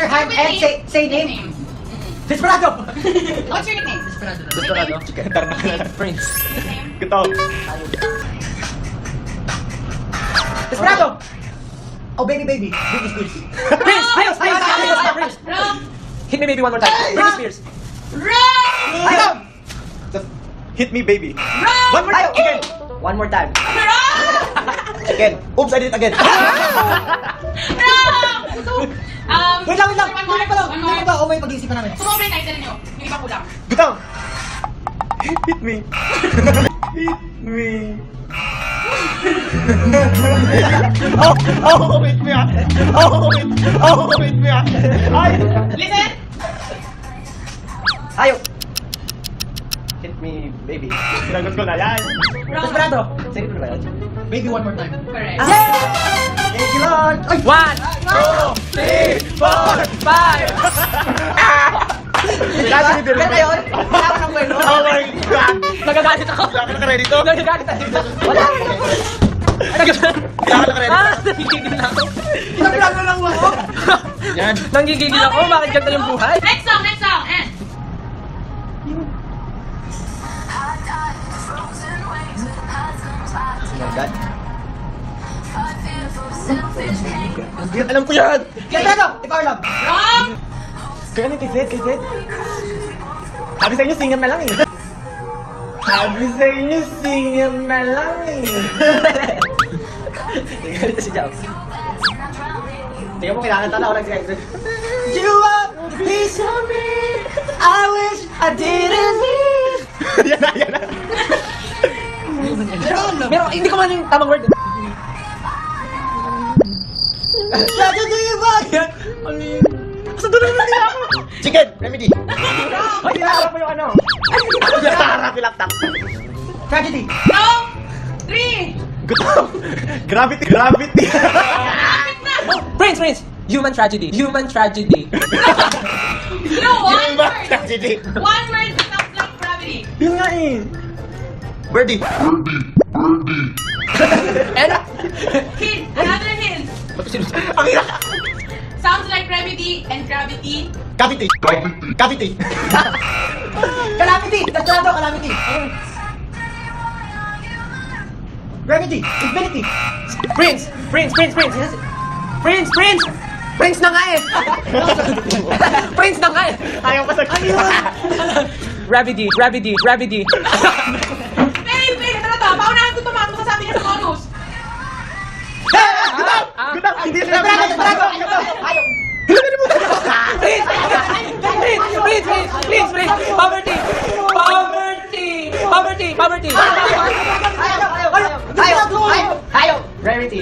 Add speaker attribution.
Speaker 1: your hand and say name. Desperado!
Speaker 2: What's your nickname?
Speaker 3: Desperado.
Speaker 4: Tarna ka na.
Speaker 3: Prince.
Speaker 4: Gutom.
Speaker 1: Desperado! Oh, baby. Britney Spears.
Speaker 3: Prince.
Speaker 2: Wrong.
Speaker 3: Hit me baby one more time. Britney Spears.
Speaker 2: Wrong.
Speaker 1: Ayaw!
Speaker 4: Just hit me, baby.
Speaker 2: Wrong.
Speaker 4: One more time. Again.
Speaker 1: One more time.
Speaker 2: Wrong.
Speaker 4: Again. Oops, I did it again.
Speaker 2: Wrong.
Speaker 1: Wait lang.
Speaker 2: One more. One more.
Speaker 1: Hindi pa ako may pag-iisipan namin.
Speaker 2: Sumobra yung title nyo. Hindi pa kulang.
Speaker 4: Gutom. Hit me. Hit me. Wait me ah. Wait me ah. Ay.
Speaker 2: Listen.
Speaker 1: Ayaw!
Speaker 3: Hit me baby.
Speaker 4: Sinagot ko na yan.
Speaker 2: Wrong.
Speaker 1: Desperado!
Speaker 3: Sige ko ba yan?
Speaker 1: Baby, one more time.
Speaker 2: Correct.
Speaker 1: Thank you, Lord! Ay!
Speaker 3: 1, 2, 3, 4, 5.
Speaker 1: Pero ngayon, wala ko ng kwento.
Speaker 4: Oh my God.
Speaker 3: Nagagalit ako.
Speaker 4: Wala ka na ready to?
Speaker 3: Nagagalit ako dito.
Speaker 1: Wala!
Speaker 3: Nagagalit.
Speaker 4: Wala ka na ready?
Speaker 3: Nanggigigil ako.
Speaker 1: Nagplago lang ako!
Speaker 4: Yan.
Speaker 3: Nanggigigil ako. Bakit ganito yung buhay?
Speaker 2: Next song. And.
Speaker 1: Oh my God.
Speaker 4: Alam ko yan.
Speaker 1: Desperado! Ikaw lang!
Speaker 2: Wrong.
Speaker 4: Kaya na, kisit. Sabi sa inyo, singer na lang eh. Sabi sa inyo, singer na lang eh.
Speaker 1: Ganito si Jao. Tingnan mo, kinakanta na ako ng sigaret. You are a piece of me. I wish I didn't need.
Speaker 4: Yan na.
Speaker 3: Pero hindi ko man yung tamang word.
Speaker 1: Tragedy ba?
Speaker 3: Ano yun? Sa dulo na nila ako.
Speaker 4: Chicken, remedy.
Speaker 3: Ay, hinaharap mo yung ano.
Speaker 4: Harap yung laptop.
Speaker 1: Tragedy.
Speaker 2: Wrong. 3.
Speaker 4: Gutom. Gravity.
Speaker 3: Prince. Human tragedy.
Speaker 2: No, one
Speaker 4: Yun ba?
Speaker 2: word.
Speaker 4: Tragedy.
Speaker 2: One word sounds like gravity.
Speaker 4: Yun nga eh. Birdie.
Speaker 3: And?
Speaker 2: Hint. Another hint.
Speaker 4: Ang ina.
Speaker 2: Sounds like remedy and gravity.
Speaker 4: Cavity.
Speaker 1: Calamity. Calamity. Remedy. Infinity.
Speaker 3: Prince. Prince na nga eh. Prince na nga eh.
Speaker 4: Ayaw ko sa
Speaker 3: Gravity.
Speaker 2: Babe, tara to. Paunahan ko ito, mga masasabi niya sa bonus.
Speaker 4: Gutom. Hindi sila
Speaker 1: Desperado. Ayaw.
Speaker 3: Please. Poverty.
Speaker 1: Ayaw. Rarity.